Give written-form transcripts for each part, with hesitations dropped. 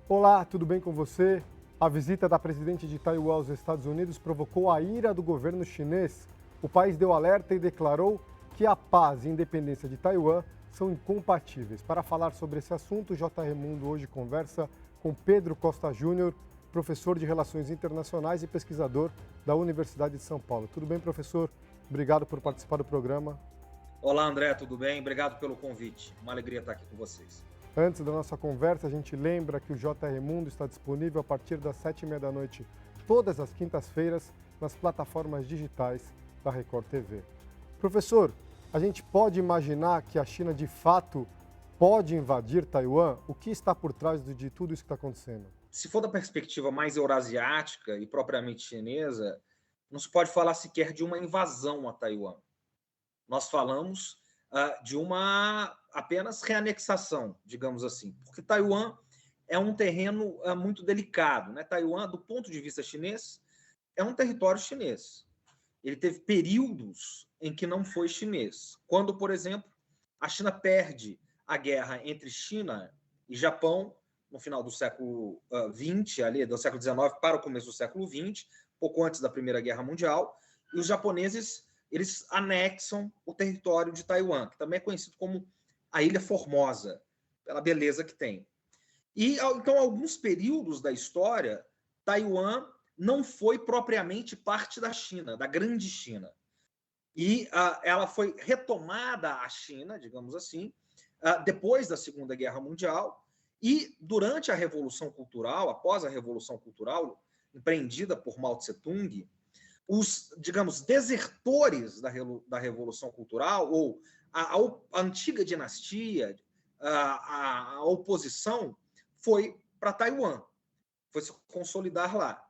Olá, tudo bem com você? A visita da presidente de Taiwan aos Estados Unidos provocou a ira do governo chinês. O país deu alerta e declarou que a paz e a independência de Taiwan são incompatíveis. Para falar sobre esse assunto, o J. Mundo hoje conversa com Pedro Costa Júnior, professor de Relações Internacionais e pesquisador da Universidade de São Paulo. Tudo bem, professor? Obrigado por participar do programa. Olá, André, tudo bem? Obrigado pelo convite. Uma alegria estar aqui com vocês. Antes da nossa conversa, a gente lembra que o JR Mundo está disponível a partir das 7h30 da noite, todas as quintas-feiras, nas plataformas digitais da Record TV. Professor, a gente pode imaginar que a China de fato pode invadir Taiwan? O que está por trás de tudo isso que está acontecendo? Se for da perspectiva mais eurasiática e propriamente chinesa, não se pode falar sequer de uma invasão a Taiwan. Nós falamos de uma apenas reanexação, digamos assim, porque Taiwan é um terreno muito delicado, né? Taiwan, do ponto de vista chinês, é um território chinês. Ele teve períodos em que não foi chinês. Quando, por exemplo, a China perde a guerra entre China e Japão no final do século XX, ali do século XIX para o começo do século XX, pouco antes da Primeira Guerra Mundial, e os japoneses eles anexam o território de Taiwan, que também é conhecido como a Ilha Formosa, pela beleza que tem. E, então, alguns períodos da história, Taiwan não foi propriamente parte da China, da grande China. E ela foi retomada à China, digamos assim, depois da Segunda Guerra Mundial e durante a Revolução Cultural, após a Revolução Cultural, empreendida por Mao Tse-tung, os, digamos, desertores da Revolução Cultural, ou a antiga dinastia, a oposição, foi para Taiwan, foi se consolidar lá.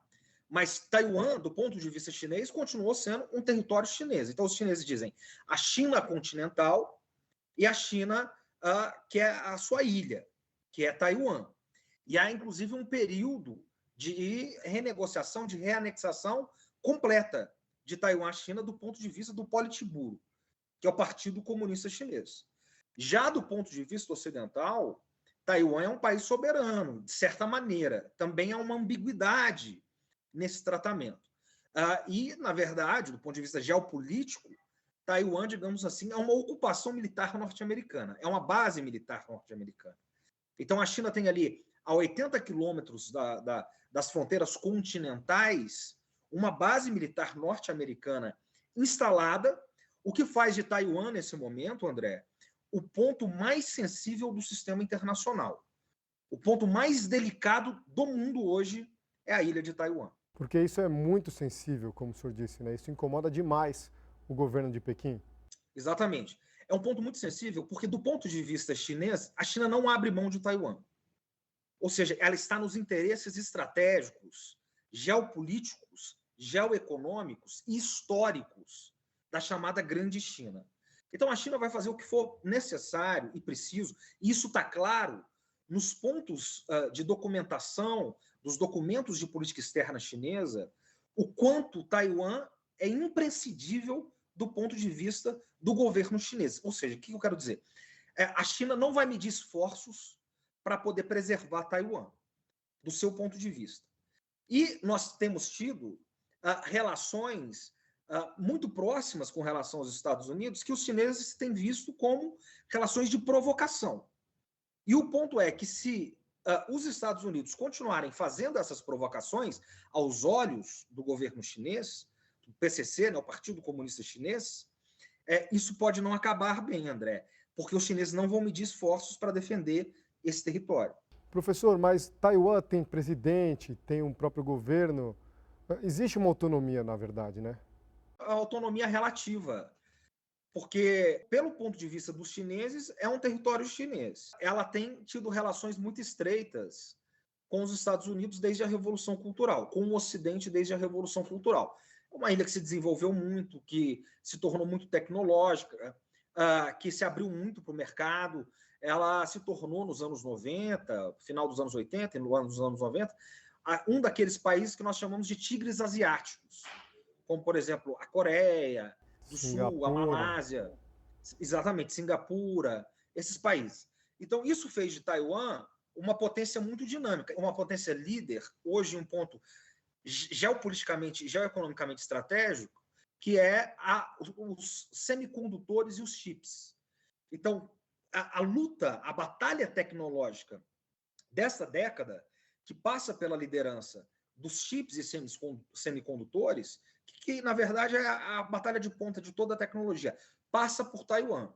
Mas Taiwan, do ponto de vista chinês, continuou sendo um território chinês. Então, os chineses dizem a China continental e a China, que é a sua ilha, que é Taiwan. E há, inclusive, um período de renegociação, de reanexação completa de Taiwan à China do ponto de vista do Politburo, que é o Partido Comunista Chinês. Já do ponto de vista ocidental, Taiwan é um país soberano, de certa maneira. Também há uma ambiguidade nesse tratamento. E, na verdade, do ponto de vista geopolítico, Taiwan, digamos assim, é uma ocupação militar norte-americana, é uma base militar norte-americana. Então, a China tem ali, a 80 quilômetros das fronteiras continentais, uma base militar norte-americana instalada, o que faz de Taiwan, nesse momento, André, o ponto mais sensível do sistema internacional. O ponto mais delicado do mundo hoje é a ilha de Taiwan. Porque isso é muito sensível, como o senhor disse, né? Isso incomoda demais o governo de Pequim. Exatamente. É um ponto muito sensível, porque do ponto de vista chinês, a China não abre mão de Taiwan. Ou seja, ela está nos interesses estratégicos, geopolíticos, geoeconômicos e históricos da chamada Grande China. Então, a China vai fazer o que for necessário e preciso, e isso está claro nos pontos de documentação dos documentos de política externa chinesa, o quanto Taiwan é imprescindível do ponto de vista do governo chinês. Ou seja, o que eu quero dizer? A China não vai medir esforços para poder preservar Taiwan, do seu ponto de vista. E nós temos tido relações muito próximas com relação aos Estados Unidos, que os chineses têm visto como relações de provocação. E o ponto é que se os Estados Unidos continuarem fazendo essas provocações aos olhos do governo chinês, do PCC, né, o Partido Comunista Chinês, isso pode não acabar bem, André, porque os chineses não vão medir esforços para defender esse território. Professor, mas Taiwan tem presidente, tem um próprio governo. Existe uma autonomia, na verdade, né? A autonomia relativa, porque, pelo ponto de vista dos chineses, é um território chinês. Ela tem tido relações muito estreitas com os Estados Unidos desde a Revolução Cultural, com o Ocidente desde a Revolução Cultural. É uma ilha que se desenvolveu muito, que se tornou muito tecnológica, que se abriu muito para o mercado. Ela se tornou, nos anos 90, final dos anos 80 e nos anos 90, um daqueles países que nós chamamos de tigres asiáticos, como, por exemplo, a Coreia do Sul, a Singapura. Malásia, exatamente, Singapura, esses países. Então, isso fez de Taiwan uma potência muito dinâmica, uma potência líder, hoje um ponto geopoliticamente e geoeconomicamente estratégico, que é os semicondutores e os chips. Então, a luta, a batalha tecnológica dessa década, que passa pela liderança dos chips e semicondutores, que na verdade é a batalha de ponta de toda a tecnologia, passa por Taiwan.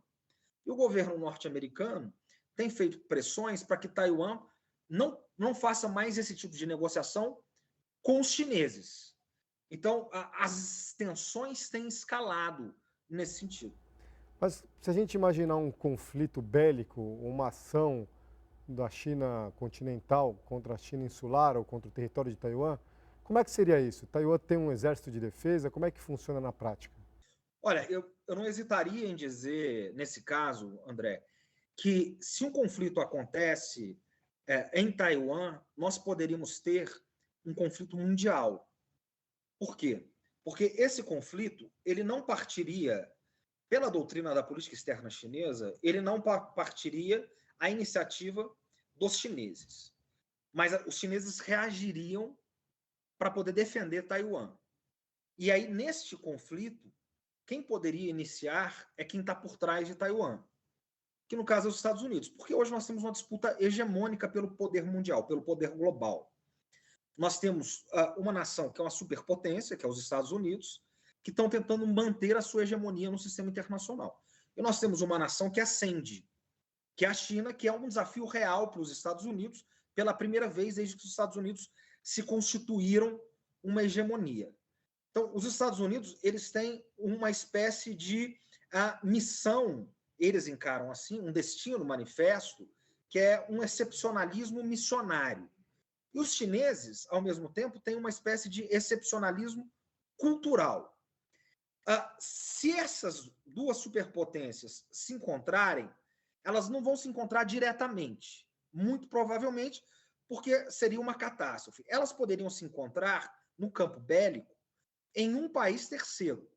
E o governo norte-americano tem feito pressões para que Taiwan não faça mais esse tipo de negociação com os chineses. Então, as tensões têm escalado nesse sentido. Mas se a gente imaginar um conflito bélico, uma ação da China continental contra a China insular ou contra o território de Taiwan, como é que seria isso? Taiwan tem um exército de defesa? Como é que funciona na prática? Olha, eu não hesitaria em dizer, nesse caso, André, que se um conflito acontece em Taiwan, nós poderíamos ter um conflito mundial. Por quê? Porque esse conflito ele não partiria, pela doutrina da política externa chinesa, ele não partiria a iniciativa dos chineses. Mas os chineses reagiriam para poder defender Taiwan. E aí, neste conflito, quem poderia iniciar é quem está por trás de Taiwan, que no caso é os Estados Unidos, porque hoje nós temos uma disputa hegemônica pelo poder mundial, pelo poder global. Nós temos uma nação que é uma superpotência, que é os Estados Unidos, que estão tentando manter a sua hegemonia no sistema internacional. E nós temos uma nação que ascende, que é a China, que é um desafio real para os Estados Unidos, pela primeira vez desde que os Estados Unidos se constituíram uma hegemonia. Então, os Estados Unidos eles têm uma espécie de missão, eles encaram assim, um destino manifesto, que é um excepcionalismo missionário. E os chineses, ao mesmo tempo, têm uma espécie de excepcionalismo cultural. Se essas duas superpotências se encontrarem, elas não vão se encontrar diretamente, muito provavelmente, porque seria uma catástrofe. Elas poderiam se encontrar no campo bélico em um país terceiro,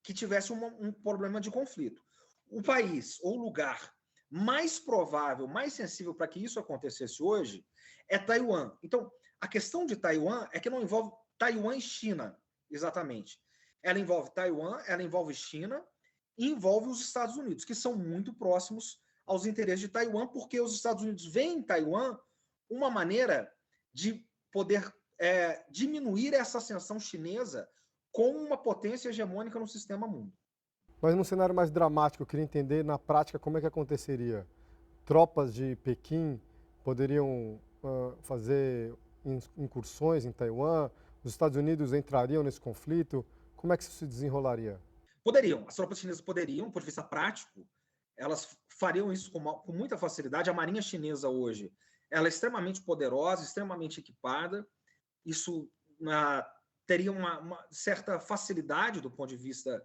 que tivesse um problema de conflito. O país ou lugar mais provável, mais sensível para que isso acontecesse hoje é Taiwan. Então, a questão de Taiwan é que não envolve Taiwan e China, exatamente. Ela envolve Taiwan, ela envolve China e envolve os Estados Unidos, que são muito próximos aos interesses de Taiwan, porque os Estados Unidos veem em Taiwan uma maneira de poder diminuir essa ascensão chinesa com uma potência hegemônica no sistema mundo. Mas num cenário mais dramático, eu queria entender na prática como é que aconteceria. Tropas de Pequim poderiam fazer incursões em Taiwan? Os Estados Unidos entrariam nesse conflito? Como é que isso se desenrolaria? Poderiam, as tropas chinesas poderiam, por vista prático, elas fariam isso com muita facilidade. A marinha chinesa hoje ela é extremamente poderosa, extremamente equipada. Isso teria uma certa facilidade do ponto de vista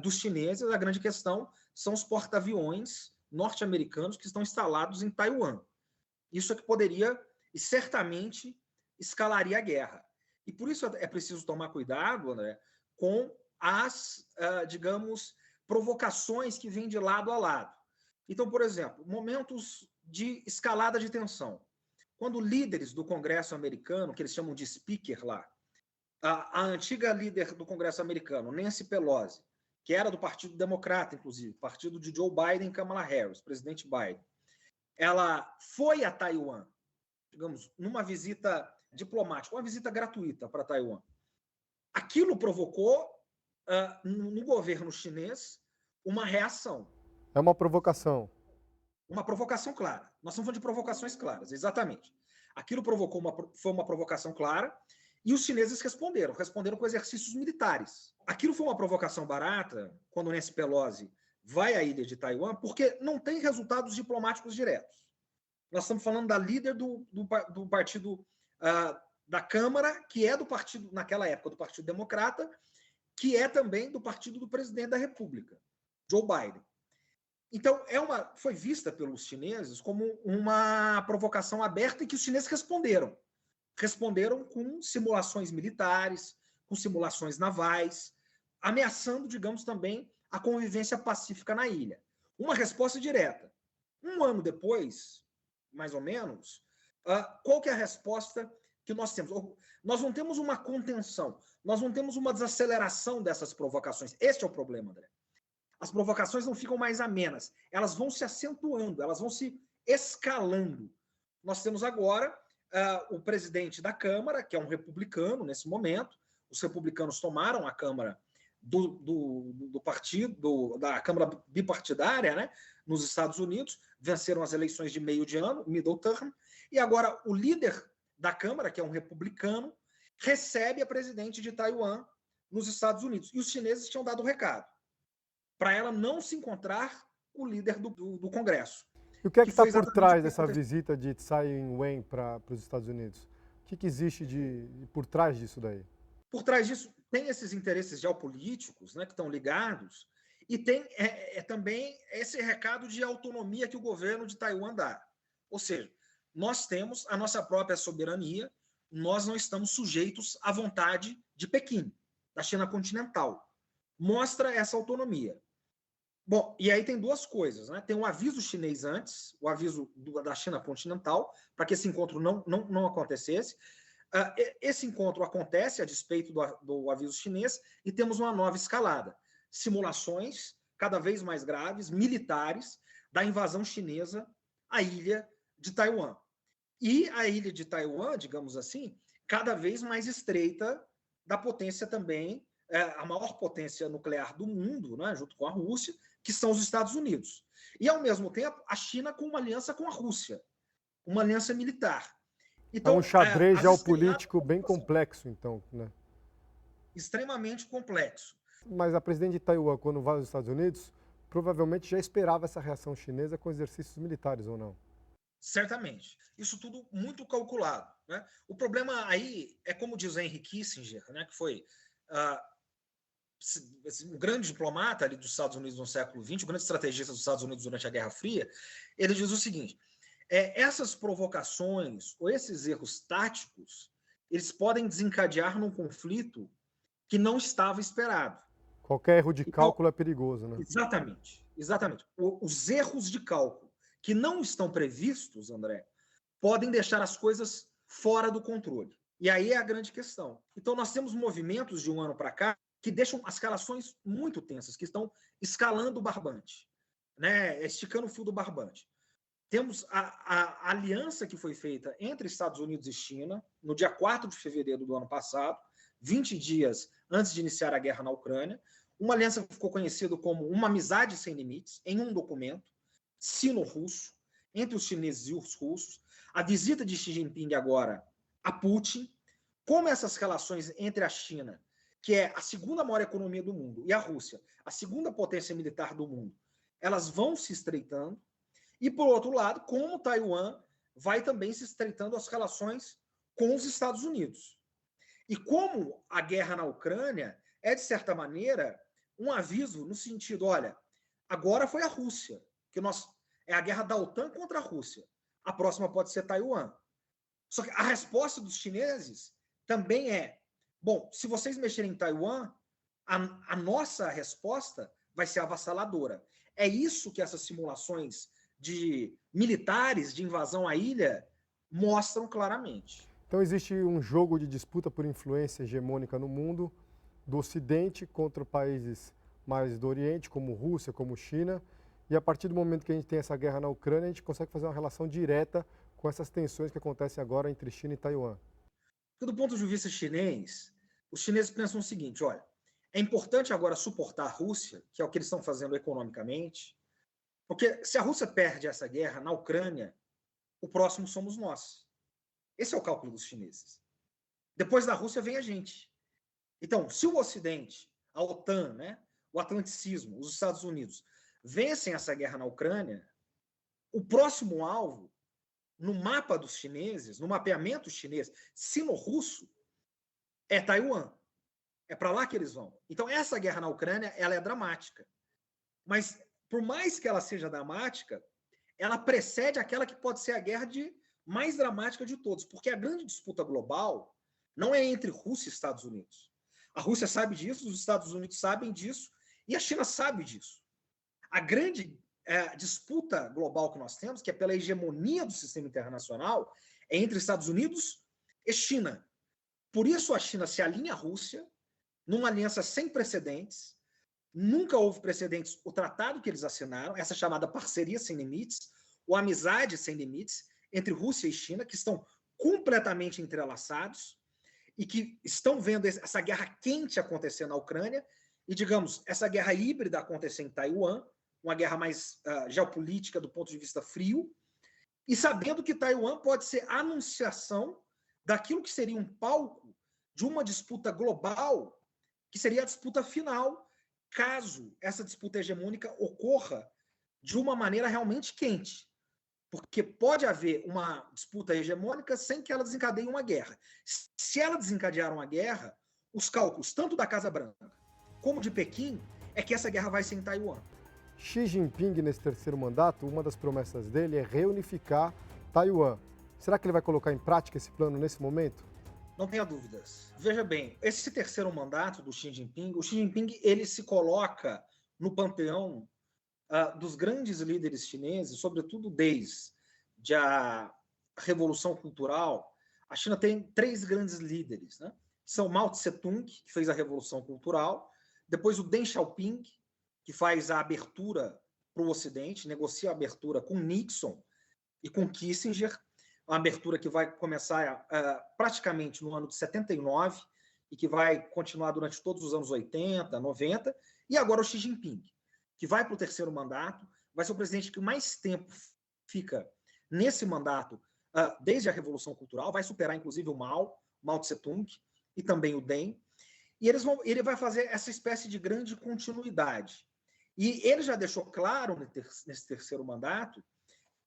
dos chineses. A grande questão são os porta-aviões norte-americanos que estão instalados em Taiwan. Isso é que poderia e certamente escalaria a guerra. E por isso é preciso tomar cuidado, André, com as, digamos, provocações que vêm de lado a lado. Então, por exemplo, momentos de escalada de tensão. Quando líderes do Congresso americano, que eles chamam de speaker lá, a antiga líder do Congresso americano, Nancy Pelosi, que era do Partido Democrata, inclusive, partido de Joe Biden e Kamala Harris, presidente Biden, ela foi a Taiwan, digamos, numa visita diplomática, uma visita gratuita para Taiwan. Aquilo provocou no governo chinês uma reação. É uma provocação. Uma provocação clara. Nós estamos falando de provocações claras, exatamente. Aquilo foi uma provocação clara e os chineses responderam com exercícios militares. Aquilo foi uma provocação barata quando Nancy Pelosi vai à ilha de Taiwan, porque não tem resultados diplomáticos diretos. Nós estamos falando da líder do partido da Câmara, que é do partido, naquela época, do Partido Democrata, que é também do partido do presidente da República, Joe Biden. Então, foi vista pelos chineses como uma provocação aberta e que os chineses responderam. Responderam com simulações militares, com simulações navais, ameaçando, digamos, também a convivência pacífica na ilha. Uma resposta direta. Um ano depois, mais ou menos, qual que é a resposta que nós temos? Nós não temos uma contenção, nós não temos uma desaceleração dessas provocações. Este é o problema, André. As provocações não ficam mais amenas, elas vão se acentuando, elas vão se escalando. Nós temos agora o presidente da Câmara, que é um republicano nesse momento. Os republicanos tomaram a Câmara do partido, da Câmara bipartidária, né, nos Estados Unidos, venceram as eleições de meio de ano, middle term, e agora o líder da Câmara, que é um republicano, recebe a presidente de Taiwan nos Estados Unidos. E os chineses tinham dado o recado para ela não se encontrar com o líder do Congresso. E o que é que está por trás dessa visita de Tsai Ing-wen para os Estados Unidos? O que existe por trás disso daí? Por trás disso, tem esses interesses geopolíticos, né, que estão ligados, e tem também esse recado de autonomia que o governo de Taiwan dá. Ou seja, nós temos a nossa própria soberania, nós não estamos sujeitos à vontade de Pequim, da China continental. Mostra essa autonomia. Bom, e aí tem duas coisas, né? Tem um aviso chinês antes, o aviso da China continental, para que esse encontro não acontecesse. Esse encontro acontece a despeito do aviso chinês e temos uma nova escalada. Simulações cada vez mais graves, militares, da invasão chinesa à ilha de Taiwan. E a ilha de Taiwan, digamos assim, cada vez mais estreita da potência também, a maior potência nuclear do mundo, né, junto com a Rússia, que são os Estados Unidos. E, ao mesmo tempo, a China com uma aliança com a Rússia, uma aliança militar. Então, é um xadrez geopolítico bem complexo, então, né? Extremamente complexo. Mas a presidente de Taiwan, quando vai aos Estados Unidos, provavelmente já esperava essa reação chinesa com exercícios militares, ou não? Certamente. Isso tudo muito calculado, né? O problema aí é, como diz Henry Kissinger, né, que foi um grande diplomata ali dos Estados Unidos no século XX, um grande estrategista dos Estados Unidos durante a Guerra Fria. Ele diz o seguinte: essas provocações ou esses erros táticos, eles podem desencadear num conflito que não estava esperado. Qualquer erro de cálculo é perigoso, né? Exatamente, exatamente. Os erros de cálculo que não estão previstos, André, podem deixar as coisas fora do controle. E aí é a grande questão. Então, nós temos movimentos de um ano para cá que deixam as escalações muito tensas, que estão escalando o barbante, né? Esticando o fio do barbante. Temos a aliança que foi feita entre Estados Unidos e China no dia 4 de fevereiro do ano passado, 20 dias antes de iniciar a guerra na Ucrânia, uma aliança que ficou conhecida como uma amizade sem limites, em um documento sino-russo, entre os chineses e os russos, a visita de Xi Jinping agora a Putin, como essas relações entre a China, que é a segunda maior economia do mundo, e a Rússia, a segunda potência militar do mundo, elas vão se estreitando, e, por outro lado, como Taiwan vai também se estreitando as relações com os Estados Unidos. E como a guerra na Ucrânia é, de certa maneira, um aviso no sentido, olha, agora foi a Rússia, que é a guerra da OTAN contra a Rússia. A próxima pode ser Taiwan. Só que a resposta dos chineses também é, bom, se vocês mexerem em Taiwan, a nossa resposta vai ser avassaladora. É isso que essas simulações de militares de invasão à ilha mostram claramente. Então existe um jogo de disputa por influência hegemônica no mundo, do Ocidente contra países mais do Oriente, como Rússia, como China, e a partir do momento que a gente tem essa guerra na Ucrânia, a gente consegue fazer uma relação direta com essas tensões que acontecem agora entre China e Taiwan. Do ponto de vista chinês, os chineses pensam o seguinte, olha, é importante agora suportar a Rússia, que é o que eles estão fazendo economicamente, porque se a Rússia perde essa guerra na Ucrânia, o próximo somos nós. Esse é o cálculo dos chineses. Depois da Rússia vem a gente. Então, se o Ocidente, a OTAN, né, o atlanticismo, os Estados Unidos, vencem essa guerra na Ucrânia, o próximo alvo, no mapa dos chineses, no mapeamento chinês, sino-russo, é Taiwan. É para lá que eles vão. Então, essa guerra na Ucrânia, ela é dramática. Mas, por mais que ela seja dramática, ela precede aquela que pode ser a guerra mais dramática de todos, porque a grande disputa global não é entre Rússia e Estados Unidos. A Rússia sabe disso, os Estados Unidos sabem disso, e a China sabe disso. A grande disputa global que nós temos, que é pela hegemonia do sistema internacional, é entre Estados Unidos e China. Por isso a China se alinha à Rússia, numa aliança sem precedentes. Nunca houve precedentes o tratado que eles assinaram, essa chamada parceria sem limites, ou amizade sem limites, entre Rússia e China, que estão completamente entrelaçados e que estão vendo essa guerra quente acontecer na Ucrânia e, digamos, essa guerra híbrida acontecer em Taiwan, uma guerra mais geopolítica do ponto de vista frio, e sabendo que Taiwan pode ser a anunciação daquilo que seria um palco de uma disputa global, que seria a disputa final, caso essa disputa hegemônica ocorra de uma maneira realmente quente. Porque pode haver uma disputa hegemônica sem que ela desencadeie uma guerra. Se ela desencadear uma guerra, os cálculos, tanto da Casa Branca como de Pequim, é que essa guerra vai ser em Taiwan. Xi Jinping, nesse terceiro mandato, uma das promessas dele é reunificar Taiwan. Será que ele vai colocar em prática esse plano nesse momento? Não tenha dúvidas. Veja bem, esse terceiro mandato do Xi Jinping, o Xi Jinping ele se coloca no panteão dos grandes líderes chineses, sobretudo desde a Revolução Cultural. A China tem 3 grandes líderes, né? São Mao Tse-tung, que fez a Revolução Cultural, depois o Deng Xiaoping, que faz a abertura para o Ocidente, negocia a abertura com Nixon e com Kissinger, uma abertura que vai começar praticamente no ano de 79 e que vai continuar durante todos os anos 80, 90, e agora o Xi Jinping, que vai para o terceiro mandato, vai ser o presidente que mais tempo fica nesse mandato desde a Revolução Cultural, vai superar inclusive o Mao Tse-tung e também o Deng, e ele vai fazer essa espécie de grande continuidade. E ele já deixou claro nesse terceiro mandato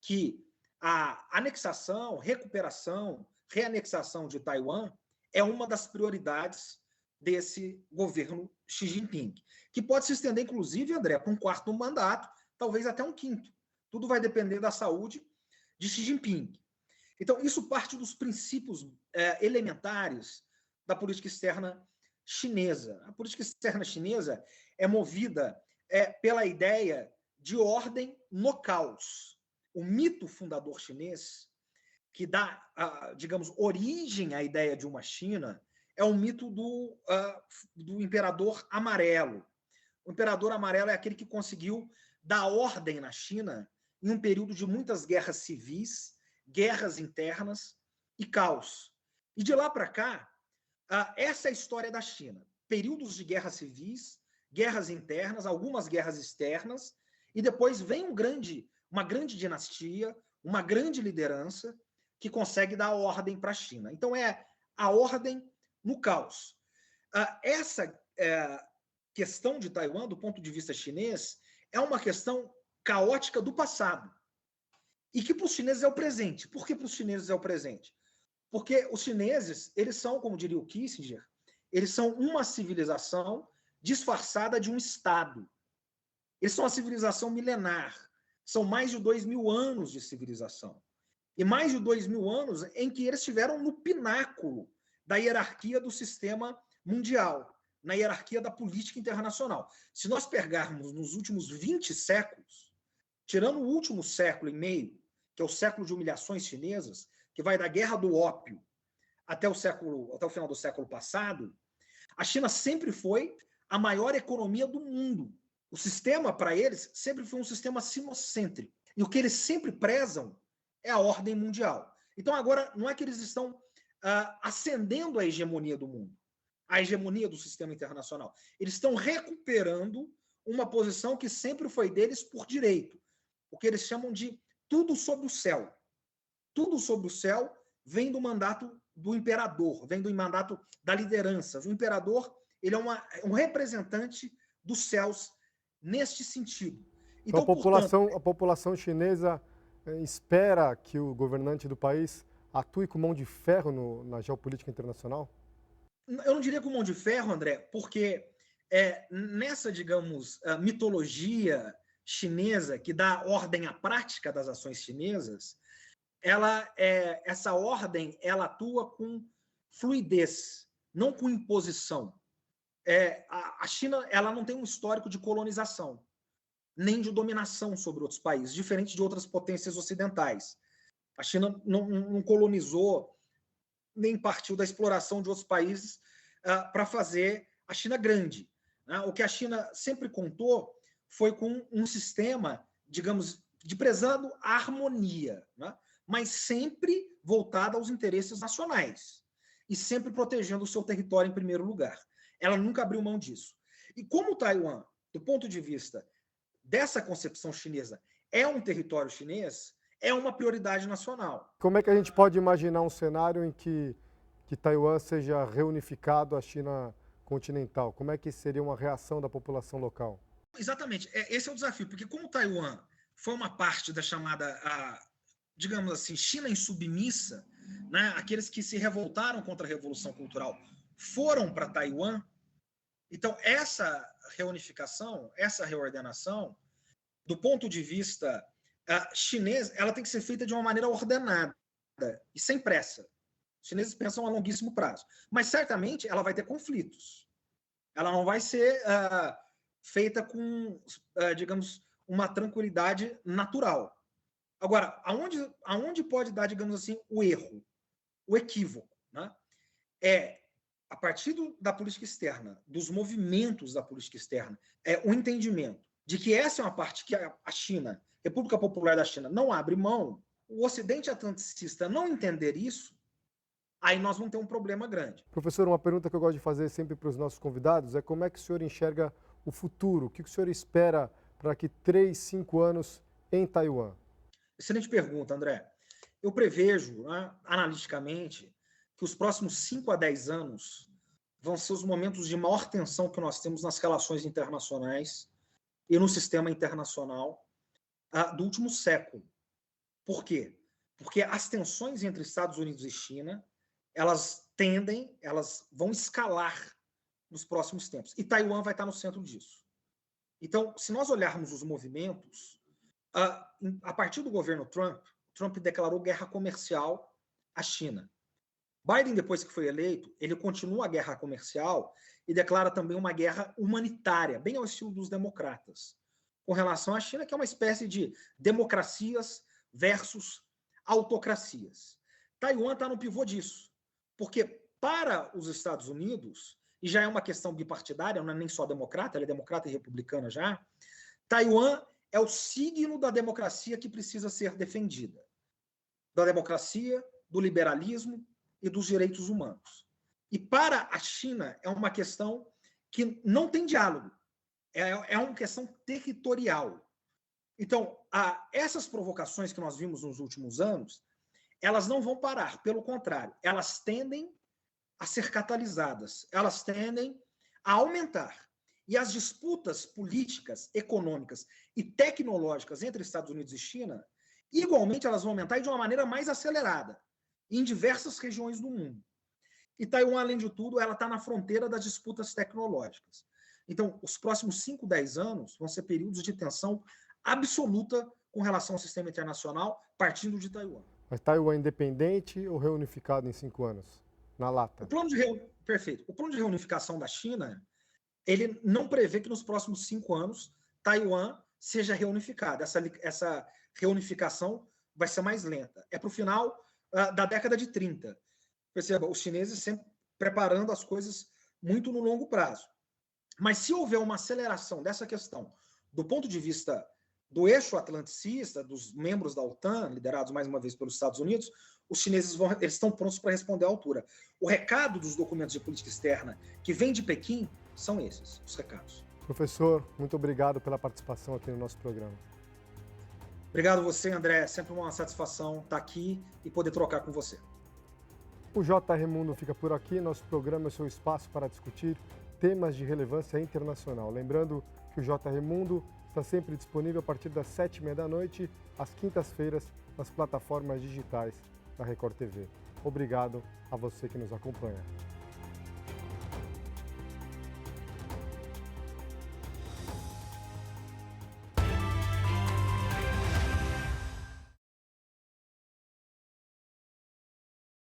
que a anexação, recuperação, reanexação de Taiwan é uma das prioridades desse governo Xi Jinping, que pode se estender, inclusive, André, para um 4º mandato, talvez até um 5º. Tudo vai depender da saúde de Xi Jinping. Então, isso parte dos princípios elementares da política externa chinesa. A política externa chinesa é movida pela ideia de ordem no caos. O mito fundador chinês, que dá, digamos, origem à ideia de uma China, é o mito do imperador amarelo. O imperador amarelo é aquele que conseguiu dar ordem na China em um período de muitas guerras civis, guerras internas e caos. E de lá para cá, essa é a história da China. Períodos de guerras civis, guerras internas, algumas guerras externas, e depois vem uma grande dinastia, uma grande liderança que consegue dar ordem para a China. Então é a ordem no caos. Essa questão de Taiwan, do ponto de vista chinês, é uma questão caótica do passado. E que para os chineses é o presente. Por que para os chineses é o presente? Porque os chineses, eles são, como diria o Kissinger, eles são uma civilização disfarçada de um Estado. Eles são uma civilização milenar. São mais de 2.000 anos de civilização. E mais de 2.000 anos em que eles estiveram no pináculo da hierarquia do sistema mundial, na hierarquia da política internacional. Se nós pegarmos nos últimos 20 séculos, tirando o último século e meio, que é o século de humilhações chinesas, que vai da Guerra do Ópio até o final do século passado, a China sempre foi a maior economia do mundo. O sistema, para eles, sempre foi um sistema sinocêntrico. E o que eles sempre prezam é a ordem mundial. Então, agora, não é que eles estão ascendendo a hegemonia do mundo, a hegemonia do sistema internacional. Eles estão recuperando uma posição que sempre foi deles por direito. O que eles chamam de tudo sobre o céu. Tudo sobre o céu vem do mandato do imperador, vem do mandato da liderança. O imperador, ele é um representante dos céus neste sentido. Então, a população chinesa espera que o governante do país atue com mão de ferro na geopolítica internacional? Eu não diria com mão de ferro, André, porque nessa, digamos, mitologia chinesa que dá ordem à prática das ações chinesas, essa ordem ela atua com fluidez, não com imposição. A China ela não tem um histórico de colonização, nem de dominação sobre outros países, diferente de outras potências ocidentais. A China não colonizou nem partiu da exploração de outros países para fazer a China grande. Né? O que a China sempre contou foi com um sistema, digamos, de prezando a harmonia, né? Mas sempre voltada aos interesses nacionais e sempre protegendo o seu território em primeiro lugar. Ela nunca abriu mão disso. E como Taiwan, do ponto de vista dessa concepção chinesa, é um território chinês, é uma prioridade nacional. Como é que a gente pode imaginar um cenário em que Taiwan seja reunificado à China continental? Como é que seria uma reação da população local? Exatamente, esse é o desafio, porque como Taiwan foi uma parte da chamada, digamos assim, China insubmissa, né? Aqueles que se revoltaram contra a Revolução Cultural foram para Taiwan. Então, essa reunificação, essa reordenação, do ponto de vista chinês, ela tem que ser feita de uma maneira ordenada e sem pressa. Os chineses pensam a longuíssimo prazo. Mas, certamente, ela vai ter conflitos. Ela não vai ser feita com, digamos, uma tranquilidade natural. Agora, aonde pode dar, digamos assim, o erro, o equívoco, né? A partir da política externa, dos movimentos da política externa, o entendimento de que essa é uma parte que a China, República Popular da China, não abre mão, o Ocidente atlanticista não entender isso, aí nós vamos ter um problema grande. Professor, uma pergunta que eu gosto de fazer sempre para os nossos convidados é como é que o senhor enxerga o futuro? O que o senhor espera para daqui 3, 5 anos em Taiwan? Excelente pergunta, André. Eu prevejo, né, analiticamente, que os próximos 5 a 10 anos vão ser os momentos de maior tensão que nós temos nas relações internacionais e no sistema internacional do último século. Por quê? Porque as tensões entre Estados Unidos e China, elas vão escalar nos próximos tempos. E Taiwan vai estar no centro disso. Então, se nós olharmos os movimentos, a partir do governo Trump declarou guerra comercial à China. Biden, depois que foi eleito, ele continua a guerra comercial e declara também uma guerra humanitária, bem ao estilo dos democratas, com relação à China, que é uma espécie de democracias versus autocracias. Taiwan está no pivô disso, porque para os Estados Unidos, e já é uma questão bipartidária, não é nem só democrata, ela é democrata e republicana já, Taiwan é o signo da democracia que precisa ser defendida. Da democracia, do liberalismo e dos direitos humanos. E para a China é uma questão que não tem diálogo, é uma questão territorial. Então, essas provocações que nós vimos nos últimos anos, elas não vão parar, pelo contrário, elas tendem a ser catalisadas, elas tendem a aumentar. E as disputas políticas, econômicas e tecnológicas entre Estados Unidos e China, igualmente elas vão aumentar e de uma maneira mais acelerada, em diversas regiões do mundo. E Taiwan, além de tudo, ela está na fronteira das disputas tecnológicas. Então, os próximos 5, 10 anos vão ser períodos de tensão absoluta com relação ao sistema internacional, partindo de Taiwan. Mas Taiwan é independente ou reunificado em 5 anos? Na lata. Perfeito. O plano de reunificação da China, ele não prevê que nos próximos 5 anos Taiwan seja reunificada. Essa reunificação vai ser mais lenta. É para o final da década de 30. Perceba, os chineses sempre preparando as coisas muito no longo prazo. Mas se houver uma aceleração dessa questão do ponto de vista do eixo atlanticista, dos membros da OTAN, liderados mais uma vez pelos Estados Unidos, os chineses eles estão prontos para responder à altura. O recado dos documentos de política externa que vem de Pequim são esses, os recados. Professor, muito obrigado pela participação aqui no nosso programa. Obrigado a você, André. É sempre uma satisfação estar aqui e poder trocar com você. O JR Mundo fica por aqui. Nosso programa é o seu espaço para discutir temas de relevância internacional. Lembrando que o JR Mundo está sempre disponível a partir das 19h30, às quintas-feiras, nas plataformas digitais da Record TV. Obrigado a você que nos acompanha.